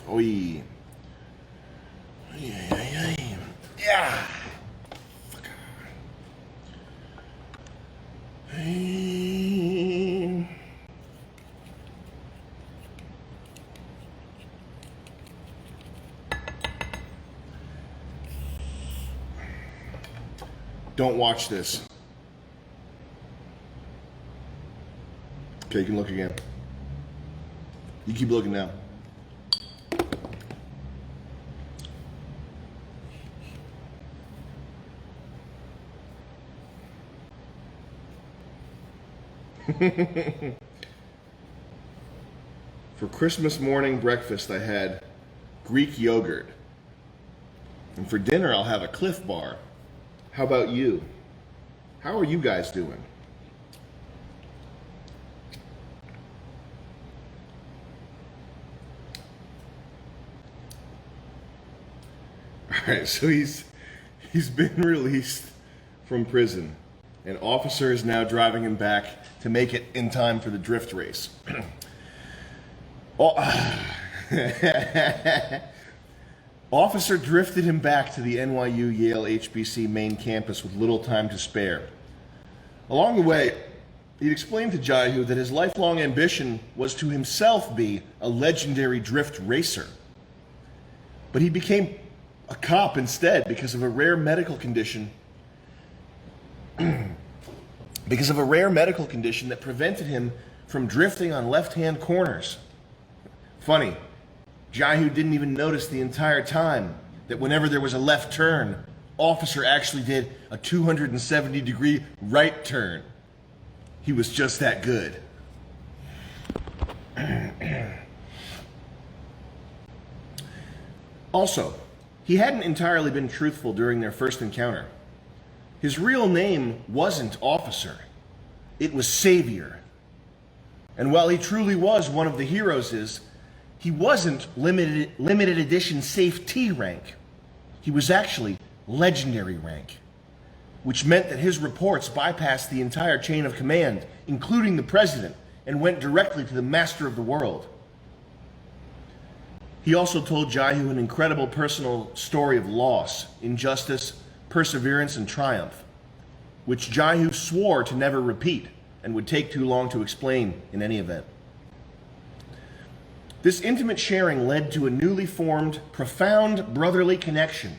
Oi. Yeah. Fuck. Don't watch this. Okay, you can look again. You keep looking now. For Christmas morning breakfast, I had Greek yogurt. And for dinner, I'll have a Cliff Bar. How about you? How are you guys doing? All right, so he's been released from prison. An officer is now driving him back to make it in time for the drift race. Officer drifted him back to the NYU Yale HBC main campus with little time to spare. Along the way, he explained to Jaihu that his lifelong ambition was to himself be a legendary drift racer. But he became a cop instead because of a rare medical condition. That prevented him from drifting on left-hand corners. Funny, Jaihu didn't even notice the entire time that whenever there was a left turn, Officer actually did a 270-degree right turn. He was just that good. Also, he hadn't entirely been truthful during their first encounter. His real name wasn't Officer. It was Savior. And while he truly was one of the heroes, he wasn't limited edition Safe T rank. He was actually legendary rank, which meant that his reports bypassed the entire chain of command, including the president, and went directly to the master of the world. He also told Jaihu an incredible personal story of loss, injustice, perseverance, and triumph, which Jaihu swore to never repeat and would take too long to explain in any event. This intimate sharing led to a newly formed, profound brotherly connection,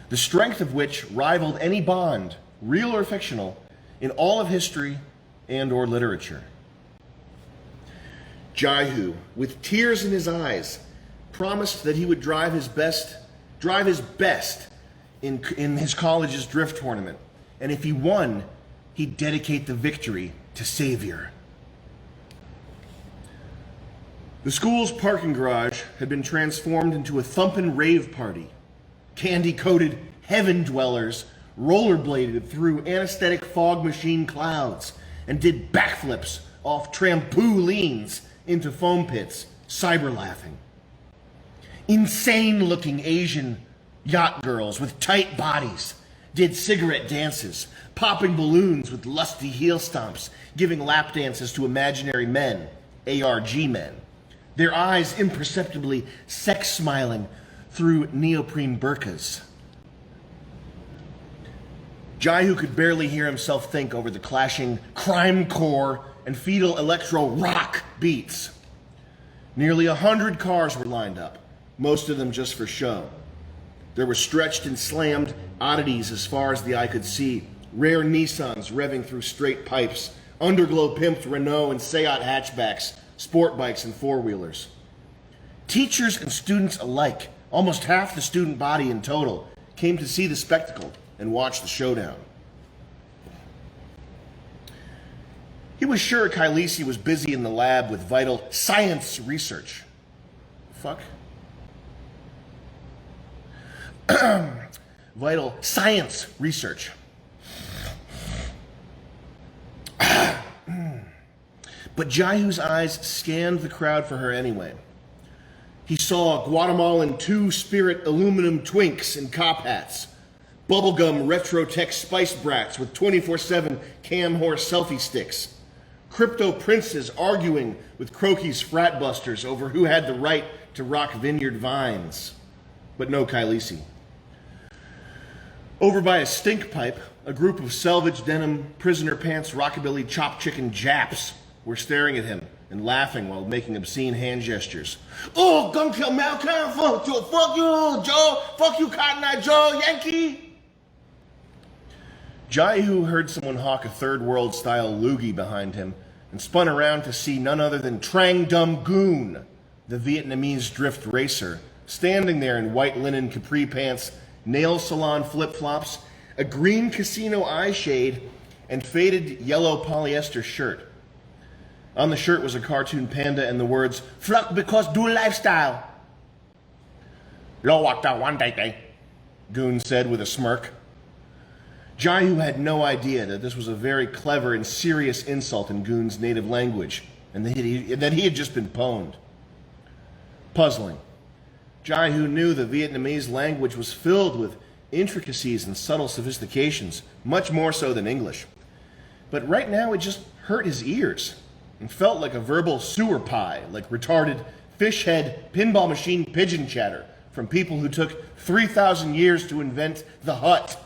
the strength of which rivaled any bond, real or fictional, in all of history and or literature. Jaihu, with tears in his eyes, promised that he would drive his best in his college's drift tournament, and if he won, he'd dedicate the victory to Savior. The school's parking garage had been transformed into a thumpin' rave party. Candy-coated heaven dwellers rollerbladed through anesthetic fog machine clouds and did backflips off trampolines into foam pits, cyber laughing. Insane-looking Asian yacht girls with tight bodies did cigarette dances, popping balloons with lusty heel stomps, giving lap dances to imaginary men, ARG men, their eyes imperceptibly sex-smiling through neoprene burqas. Jaihu could barely hear himself think over the clashing crime-core and fetal electro-rock beats. Nearly 100 cars were lined up, most of them just for show. There were stretched and slammed oddities as far as the eye could see, rare Nissans revving through straight pipes, underglow pimped Renault and Seat hatchbacks, sport bikes and four-wheelers. Teachers and students alike, almost half the student body in total, came to see the spectacle and watch the showdown. He was sure Kylisi was busy in the lab with vital science research. Fuck. Vital science research. But Jaihu's eyes scanned the crowd for her anyway. He saw Guatemalan two-spirit aluminum twinks in cop hats, bubblegum retro tech spice brats with 24/7 cam horse selfie sticks, crypto princes arguing with Croaky's frat busters over who had the right to rock vineyard vines. But no Kylisi. Over by a stink pipe, a group of selvage denim, prisoner pants, rockabilly, chopped chicken Japs were staring at him and laughing while making obscene hand gestures. Oh, gonna kill Malcolm, fuck you, Joe, fuck you, Cotton Eye Joe, Yankee. Jaihu heard someone hawk a third world style loogie behind him and spun around to see none other than Trang Dum Goon, the Vietnamese drift racer, standing there in white linen capri pants, nail salon flip-flops, a green casino eye shade, and faded yellow polyester shirt. On the shirt was a cartoon panda and the words, "Flock because do lifestyle." Lo walked out one day, Goon said with a smirk. Jaihu had no idea that this was a very clever and serious insult in Goon's native language, and that he had just been pwned. Puzzling. Jaihu knew the Vietnamese language was filled with intricacies and subtle sophistications, much more so than English. But right now it just hurt his ears and felt like a verbal sewer pie, like retarded fish head pinball machine pigeon chatter from people who took 3,000 years to invent the hut.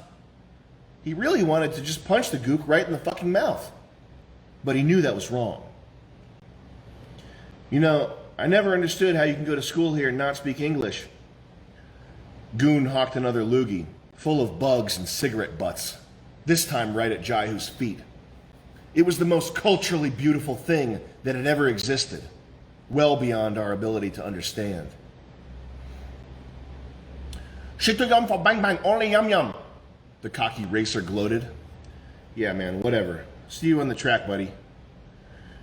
He really wanted to just punch the gook right in the fucking mouth. But he knew that was wrong. You know, I never understood how you can go to school here and not speak English. Goon hawked another loogie, full of bugs and cigarette butts, this time right at Jaihu's feet. It was the most culturally beautiful thing that had ever existed, well beyond our ability to understand. Shit yum for bang bang, only yum yum, the cocky racer gloated. Yeah, man, whatever. See you on the track, buddy.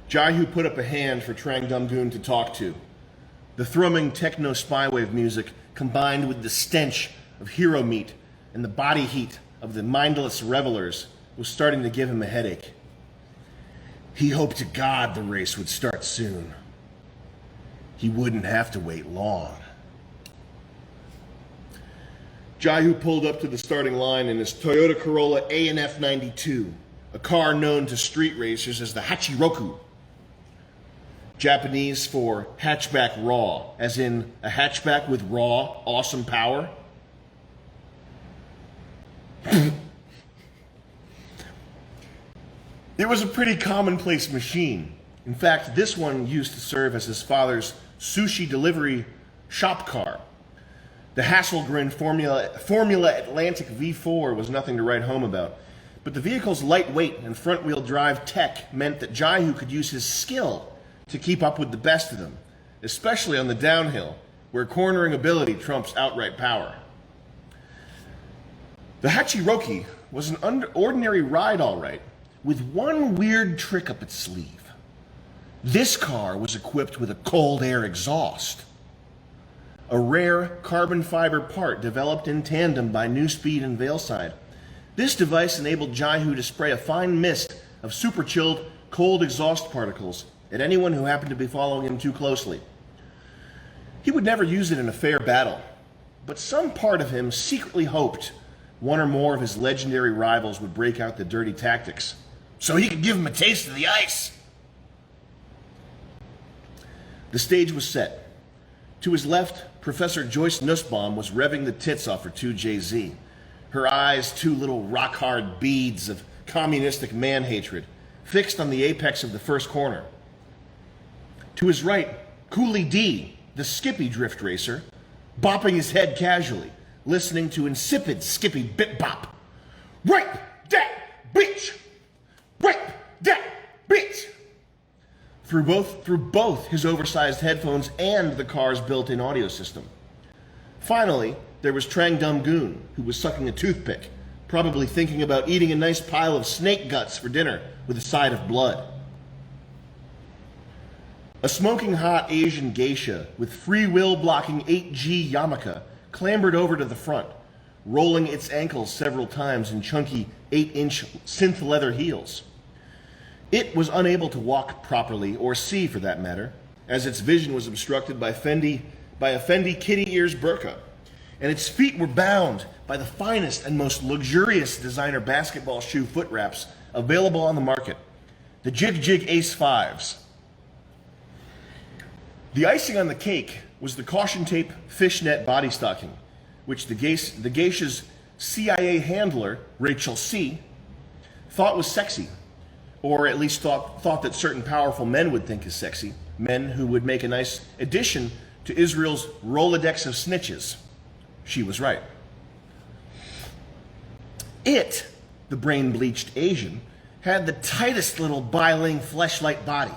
Jaihu put up a hand for Trang Dum Goon to talk to. The thrumming techno spywave music combined with the stench of hero meat and the body heat of the mindless revelers was starting to give him a headache. He hoped to God the race would start soon. He wouldn't have to wait long. Jaihu pulled up to the starting line in his Toyota Corolla A&F 92, a car known to street racers as the Hachiroku, Japanese for hatchback raw, as in a hatchback with raw, awesome power. It was a pretty commonplace machine. In fact, this one used to serve as his father's sushi delivery shop car. The Hasselgren Formula Atlantic V4 was nothing to write home about, but the vehicle's lightweight and front-wheel drive tech meant that Jaihu could use his skill to keep up with the best of them, especially on the downhill, where cornering ability trumps outright power. The Hachiroki was an ordinary ride, all right, with one weird trick up its sleeve. This car was equipped with a cold air exhaust, a rare carbon fiber part developed in tandem by New Speed and Valeside. This device enabled Jaihu to spray a fine mist of super chilled cold exhaust particles at anyone who happened to be following him too closely. He would never use it in a fair battle, but some part of him secretly hoped one or more of his legendary rivals would break out the dirty tactics, so he could give him a taste of the ice. The stage was set. To his left, Professor Joyce Nussbaum was revving the tits off her 2JZ, her eyes two little rock-hard beads of communistic man-hatred, fixed on the apex of the first corner. To his right, Cooley D, the Skippy drift racer, bopping his head casually, listening to insipid Skippy bit-bop. Right, that bitch! Right, that bitch! Through both his oversized headphones and the car's built-in audio system. Finally, there was Trang Dum Goon, who was sucking a toothpick, probably thinking about eating a nice pile of snake guts for dinner with a side of blood. A smoking hot Asian geisha with free will blocking 8G yarmulke clambered over to the front, rolling its ankles several times in chunky 8-inch synth leather heels. It was unable to walk properly, or see for that matter, as its vision was obstructed by a Fendi kitty ears burqa, and its feet were bound by the finest and most luxurious designer basketball shoe foot wraps available on the market, the Jig Jig Ace Fives. The icing on the cake was the caution tape fishnet body stocking, which the geisha's CIA handler, Rachel C., thought was sexy, or at least thought that certain powerful men would think is sexy, men who would make a nice addition to Israel's Rolodex of snitches. She was right. It, the brain-bleached Asian, had the tightest little biling fleshlight body,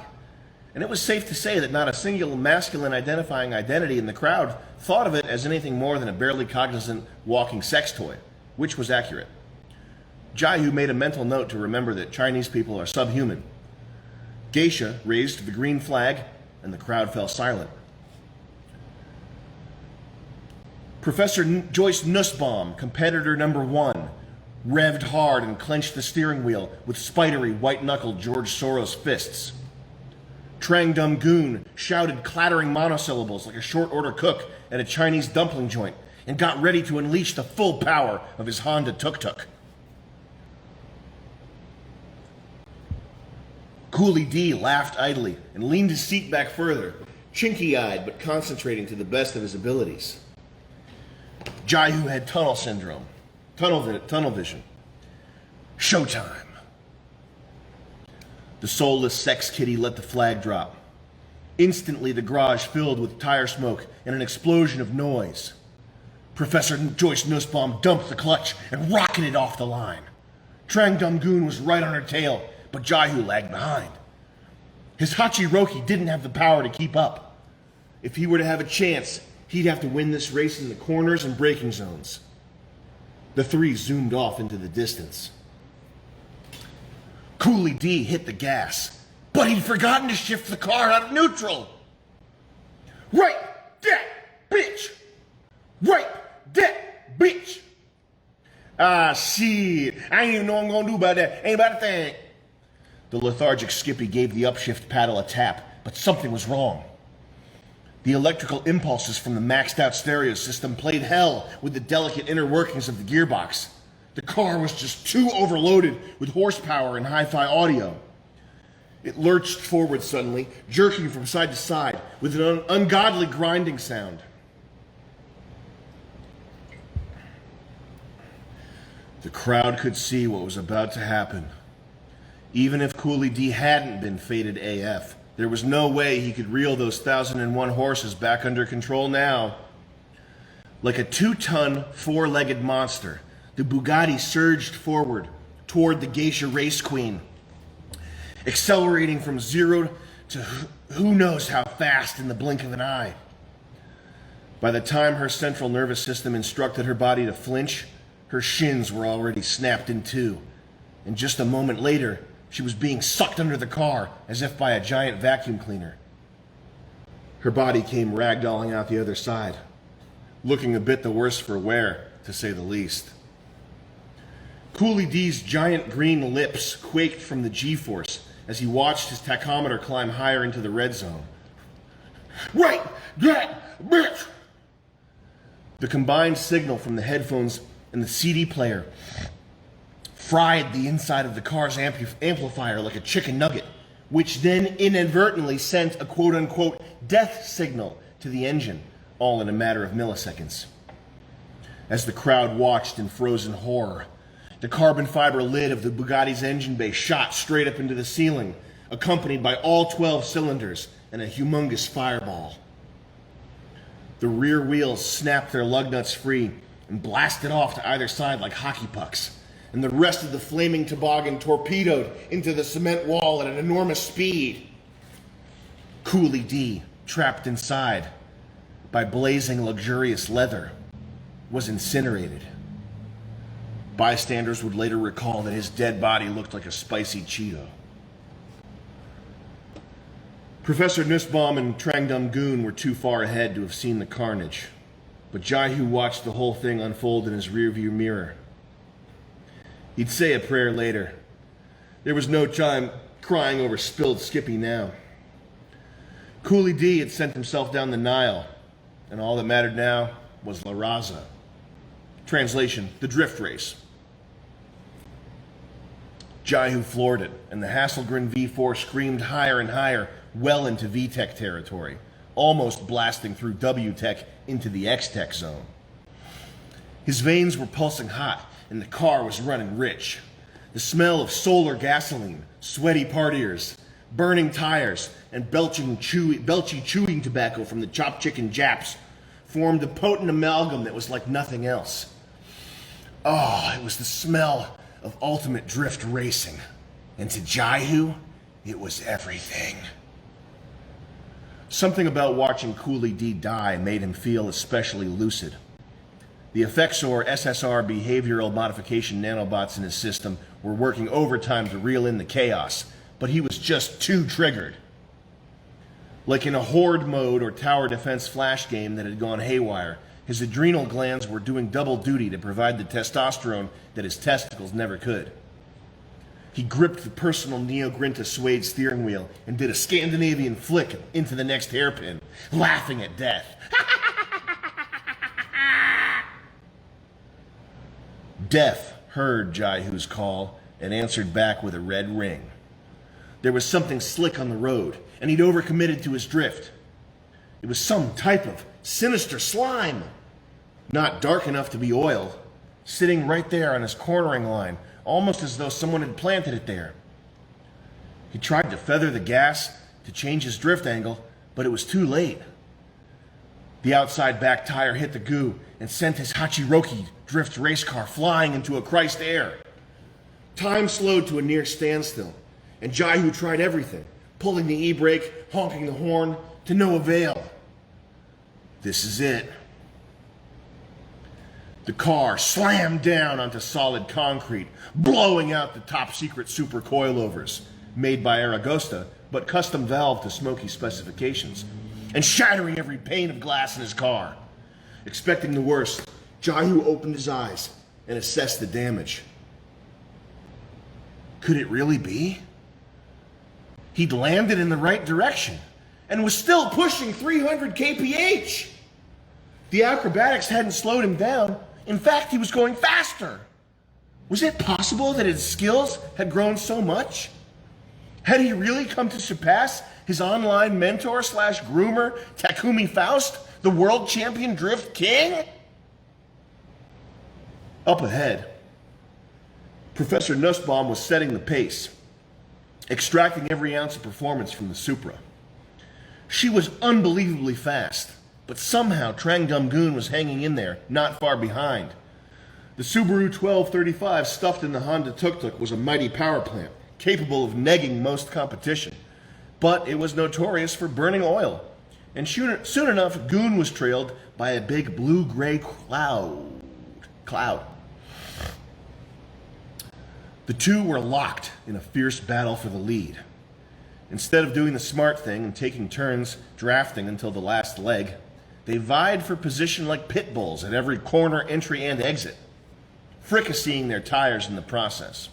and it was safe to say that not a single masculine identifying identity in the crowd thought of it as anything more than a barely cognizant walking sex toy, which was accurate. Jiahu made a mental note to remember that Chinese people are subhuman. Geisha raised the green flag, and the crowd fell silent. Professor Joyce Nussbaum, competitor number 1, revved hard and clenched the steering wheel with spidery, white-knuckled George Soros fists. Trang Dum Goon shouted clattering monosyllables like a short-order cook at a Chinese dumpling joint and got ready to unleash the full power of his Honda tuk-tuk. Coolie D laughed idly and leaned his seat back further, chinky-eyed but concentrating to the best of his abilities. Jiahu had tunnel syndrome, tunnel vision. Showtime. The soulless sex kitty let the flag drop. Instantly, the garage filled with tire smoke and an explosion of noise. Professor Joyce Nussbaum dumped the clutch and rocketed off the line. Trang Dum Goon was right on her tail, but Jiahu lagged behind. His Hachiroki didn't have the power to keep up. If he were to have a chance, he'd have to win this race in the corners and braking zones. The three zoomed off into the distance. Coolie D hit the gas, but he'd forgotten to shift the car out of neutral. Right, that bitch! Right, that bitch! Ah, shit. I ain't even know what I'm gonna do about that. Ain't about a thing. The lethargic Skippy gave the upshift paddle a tap, but something was wrong. The electrical impulses from the maxed-out stereo system played hell with the delicate inner workings of the gearbox. The car was just too overloaded with horsepower and hi-fi audio. It lurched forward suddenly, jerking from side to side with an ungodly grinding sound. The crowd could see what was about to happen. Even if Coolie D hadn't been fated AF, there was no way he could reel those 1,001 horses back under control now. Like a 2-ton, 4-legged monster, the Bugatti surged forward toward the geisha race queen, accelerating from 0 to who knows how fast in the blink of an eye. By the time her central nervous system instructed her body to flinch, her shins were already snapped in two, and just a moment later, she was being sucked under the car as if by a giant vacuum cleaner. Her body came ragdolling out the other side, looking a bit the worse for wear, to say the least. Coolie D's giant green lips quaked from the G-force as he watched his tachometer climb higher into the red zone. Right, that bitch! The combined signal from the headphones and the CD player fried the inside of the car's amplifier like a chicken nugget, which then inadvertently sent a quote-unquote death signal to the engine, all in a matter of milliseconds. As the crowd watched in frozen horror, the carbon fiber lid of the Bugatti's engine bay shot straight up into the ceiling, accompanied by all 12 cylinders and a humongous fireball. The rear wheels snapped their lug nuts free and blasted off to either side like hockey pucks, and the rest of the flaming toboggan torpedoed into the cement wall at an enormous speed. Coolie D, trapped inside by blazing luxurious leather, was incinerated. Bystanders would later recall that his dead body looked like a spicy Cheeto. Professor Nussbaum and Trang Dum Goon were too far ahead to have seen the carnage, but Jiahu watched the whole thing unfold in his rearview mirror. He'd say a prayer later. There was no time crying over spilled Skippy now. Coolie D had sent himself down the Nile, and all that mattered now was La Raza. Translation, the drift race. Jaihu floored it, and the Hasselgren V4 screamed higher and higher, well into VTech territory, almost blasting through WTech into the XTech zone. His veins were pulsing hot, and the car was running rich. The smell of solar gasoline, sweaty partiers, burning tires, and belchy chewing tobacco from the chopped chicken Japs formed a potent amalgam that was like nothing else. Oh, it was the smell of ultimate drift racing. And to Jaihu, it was everything. Something about watching Cooley D die made him feel especially lucid. The Effexor SSR behavioral modification nanobots in his system were working overtime to reel in the chaos, but he was just too triggered. Like in a horde mode or tower defense flash game that had gone haywire, his adrenal glands were doing double duty to provide the testosterone that his testicles never could. He gripped the personal Neo Grinta suede steering wheel and did a Scandinavian flick into the next hairpin, laughing at death. Death heard Jaihu's call and answered back with a red ring. There was something slick on the road, and he'd overcommitted to his drift. It was some type of sinister slime, not dark enough to be oil, sitting right there on his cornering line, almost as though someone had planted it there. He tried to feather the gas to change his drift angle, but it was too late. The outside back tire hit the goo and sent his Hachiroki drift race car flying into a Christ air. Time slowed to a near standstill, and Jaihu tried everything, pulling the e-brake, honking the horn, to no avail. This is it. The car slammed down onto solid concrete, blowing out the top-secret super coilovers, made by Aragosta, but custom valved to Smoky specifications, and shattering every pane of glass in his car. Expecting the worst, Jaihu opened his eyes and assessed the damage. Could it really be? He'd landed in the right direction and was still pushing 300 kph. The acrobatics hadn't slowed him down. In fact, he was going faster. Was it possible that his skills had grown so much? Had he really come to surpass his online mentor slash groomer, Takumi Faust, the world champion drift king? Up ahead, Professor Nussbaum was setting the pace, extracting every ounce of performance from the Supra. She was unbelievably fast, but somehow Trang Dum Goon was hanging in there, not far behind. The Subaru 1235 stuffed in the Honda tuk-tuk was a mighty power plant, capable of negging most competition. But it was notorious for burning oil. And soon enough, Goon was trailed by a big blue-gray cloud. The two were locked in a fierce battle for the lead. Instead of doing the smart thing and taking turns drafting until the last leg, they vied for position like pit bulls at every corner, entry, and exit, fricasseeing their tires in the process.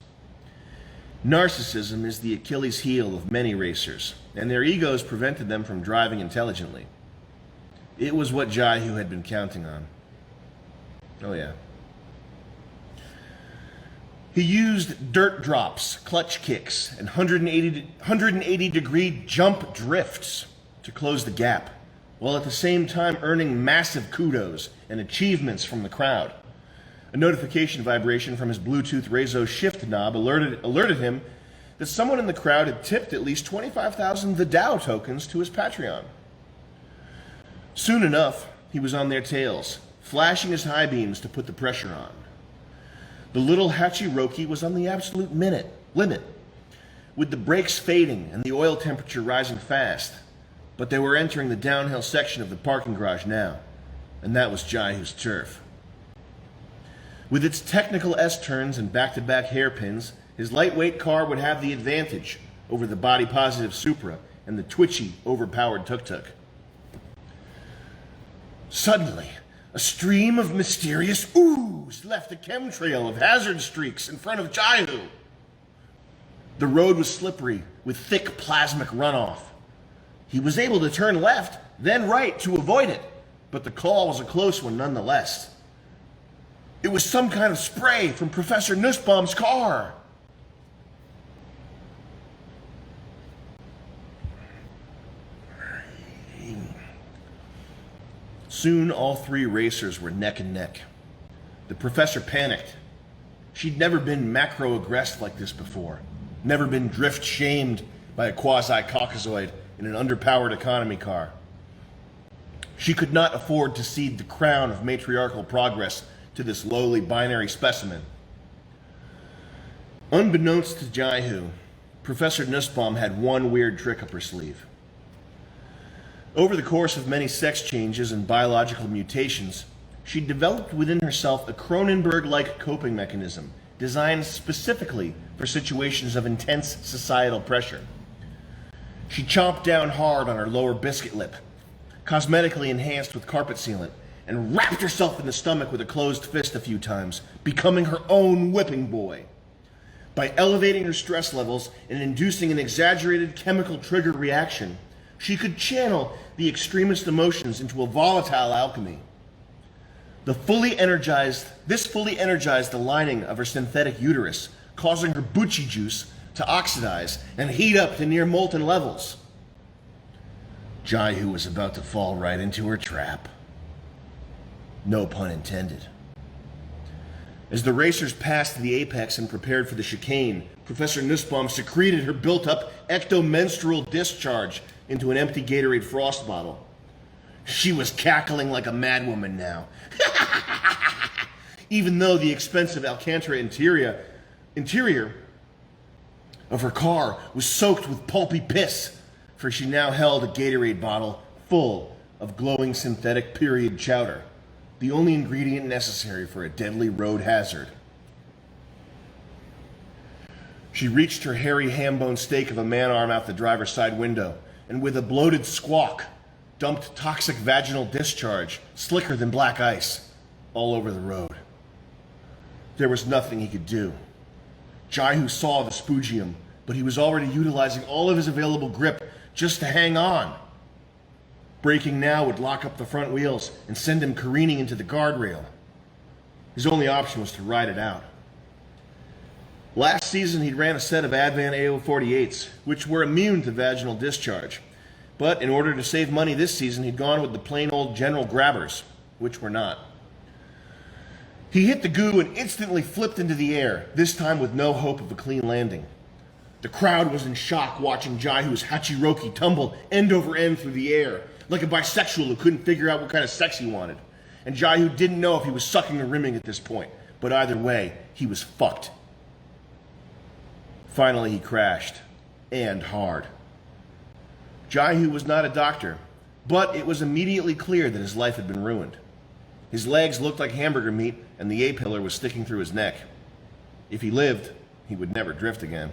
Narcissism is the Achilles heel of many racers, and their egos prevented them from driving intelligently. It was what Jaihu had been counting on. Oh yeah. He used dirt drops, clutch kicks, and 180-degree jump drifts to close the gap, while at the same time earning massive kudos and achievements from the crowd. A notification vibration from his Bluetooth Rezo shift knob alerted him that someone in the crowd had tipped at least 25,000 The Dow tokens to his Patreon. Soon enough, he was on their tails, flashing his high beams to put the pressure on. The little Hachiroki was on the absolute limit, with the brakes fading and the oil temperature rising fast. But they were entering the downhill section of the parking garage now, and that was Jaihu's turf. With its technical S-turns and back-to-back hairpins, his lightweight car would have the advantage over the body-positive Supra and the twitchy, overpowered tuk-tuk. Suddenly, a stream of mysterious ooze left a chemtrail of hazard streaks in front of Jaihu. The road was slippery with thick plasmic runoff. He was able to turn left, then right to avoid it, but the call was a close one nonetheless. It was some kind of spray from Professor Nussbaum's car. Soon all three racers were neck and neck. The professor panicked. She'd never been macro-aggressed like this before, never been drift-shamed by a quasi-Caucasoid in an underpowered economy car. She could not afford to cede the crown of matriarchal progress to this lowly binary specimen. Unbeknownst to Jaihu, Professor Nussbaum had one weird trick up her sleeve. Over the course of many sex changes and biological mutations, she developed within herself a Cronenberg-like coping mechanism designed specifically for situations of intense societal pressure. She chomped down hard on her lower biscuit lip, cosmetically enhanced with carpet sealant, and wrapped herself in the stomach with a closed fist a few times, becoming her own whipping boy. By elevating her stress levels and inducing an exaggerated chemical trigger reaction, she could channel the extremist emotions into a volatile alchemy. This fully energized the lining of her synthetic uterus, causing her Bucci juice to oxidize and heat up to near molten levels. Jaihu was about to fall right into her trap. No pun intended. As the racers passed the apex and prepared for the chicane, Professor Nussbaum secreted her built-up ectomenstrual discharge into an empty Gatorade Frost bottle. She was cackling like a madwoman now. Even though the expensive Alcantara interior of her car was soaked with pulpy piss, for she now held a Gatorade bottle full of glowing synthetic period chowder, the only ingredient necessary for a deadly road hazard. She reached her hairy ham-bone steak of a man-arm out the driver's side window, and with a bloated squawk, dumped toxic vaginal discharge, slicker than black ice, all over the road. There was nothing he could do. Jaihu saw the spugium, but he was already utilizing all of his available grip just to hang on. Braking now would lock up the front wheels and send him careening into the guardrail. His only option was to ride it out. Last season, he ran a set of Advan AO48s, which were immune to vaginal discharge. But in order to save money this season, he'd gone with the plain old General Grabbers, which were not. He hit the goo and instantly flipped into the air, this time with no hope of a clean landing. The crowd was in shock watching Jaihu's Hachiroki tumble end over end through the air, like a bisexual who couldn't figure out what kind of sex he wanted. And Jaihu didn't know if he was sucking or rimming at this point, but either way, he was fucked. Finally, he crashed, and hard. Jaihu was not a doctor, but it was immediately clear that his life had been ruined. His legs looked like hamburger meat, and the A-pillar was sticking through his neck. If he lived, he would never drift again.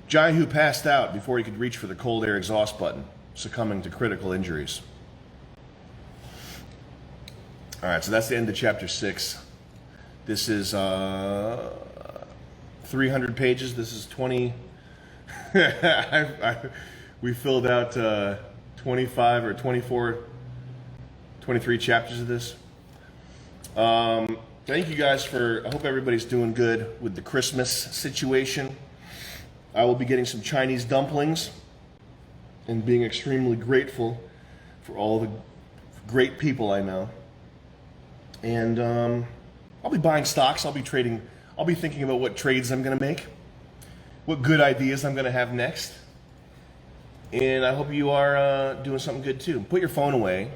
Jaihu passed out before he could reach for the cold air exhaust button, succumbing to critical injuries. All right, so that's the end of chapter 6. This is 300 pages. This is 20. We filled out 25 or 24, 23 chapters of this. Thank you guys I hope everybody's doing good with the Christmas situation. I will be getting some Chinese dumplings and being extremely grateful for all the great people I know. And I'll be buying stocks. I'll be thinking about what trades I'm going to make, what good ideas I'm going to have next. And I hope you are doing something good too. Put your phone away.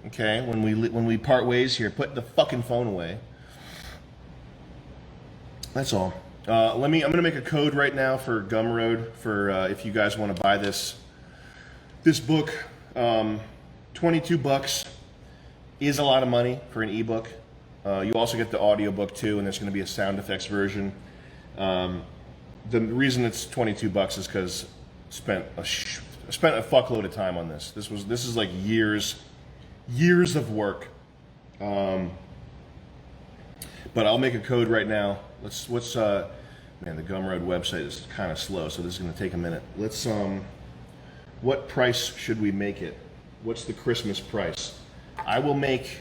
Okay, when we part ways here, put the fucking phone away. That's all. I'm gonna make a code right now for Gumroad for if you guys want to buy this book. $22 is a lot of money for an ebook. You also get the audiobook too, and there's going to be a sound effects version. The reason it's $22 is because I spent a fuckload of time on this. This is like years of work. But I'll make a code right now. Man, the Gumroad website is kind of slow, so this is going to take a minute. What price should we make it? What's the Christmas price? I will make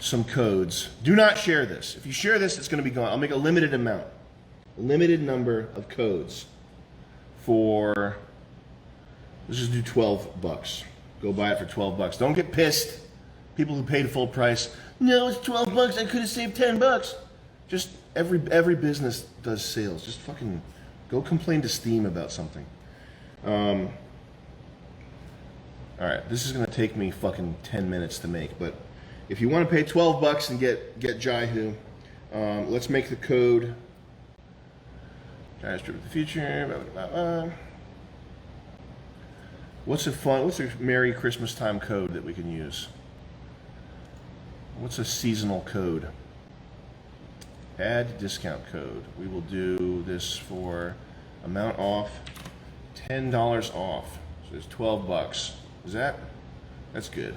some codes. Do not share this. If you share this, it's going to be gone. I'll make a limited amount, a limited number of codes for, let's just do $12. Go buy it for 12 bucks. Don't get pissed. People who paid full price. No, it's 12 bucks. I could have saved 10 bucks. Just every business does sales. Just fucking go complain to Steam about something. All right, this is gonna take me fucking 10 minutes to make, but if you want to pay 12 bucks and get Jaihu, let's make the code. Jaihu's Trip to the Future. Blah, blah, blah. What's a Merry Christmas time code that we can use? What's a seasonal code? Add discount code. We will do this for amount off, $10 off. So it's 12 bucks. That's good.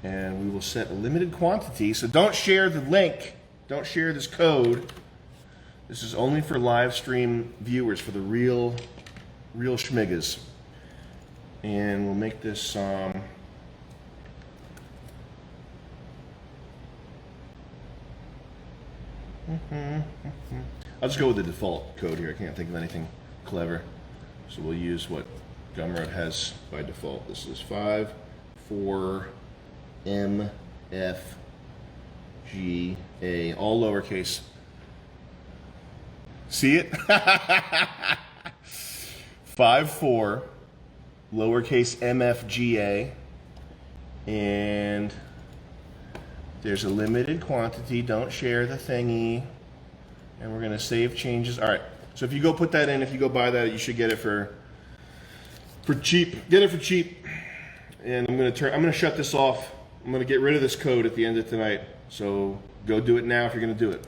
And we will set a limited quantity. So don't share the link. Don't share this code. This is only for live stream viewers, for the real schmiggas. And we'll make this I'll just go with the default code here. I can't think of anything clever. So we'll use what Gumroad has by default. This is 54MFGA, all lowercase. See it? 54 lowercase MFGA, and there's a limited quantity. Don't share the thingy, and we're gonna save changes. All right. So if you go put that in, if you go buy that, you should get it for cheap. Get it for cheap. And I'm gonna shut this off. I'm gonna get rid of this code at the end of tonight. So go do it now if you're gonna do it.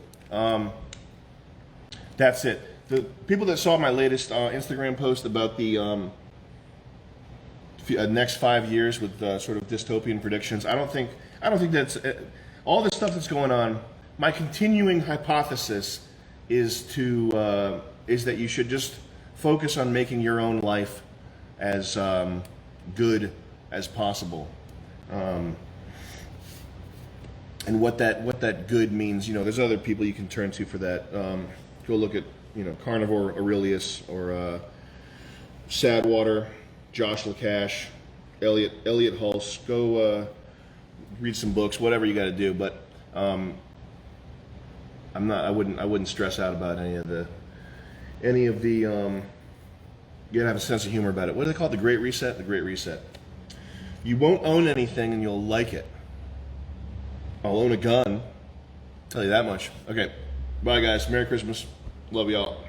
That's it. The people that saw my latest Instagram post about the next 5 years with sort of dystopian predictions, I don't think that's all the stuff that's going on. My continuing hypothesis is that you should just focus on making your own life as good as possible, and what that good means. You know, there's other people you can turn to for that. Go look at Carnivore Aurelius or Sadwater, Josh LaCash, Elliot Hulse. Go read some books, whatever you got to do. But I wouldn't stress out about any of the. You gotta have a sense of humor about it. What do they call it? The Great Reset. The Great Reset. You won't own anything, and you'll like it. I'll own a gun. Tell you that much. Okay. Bye, guys. Merry Christmas. Love y'all.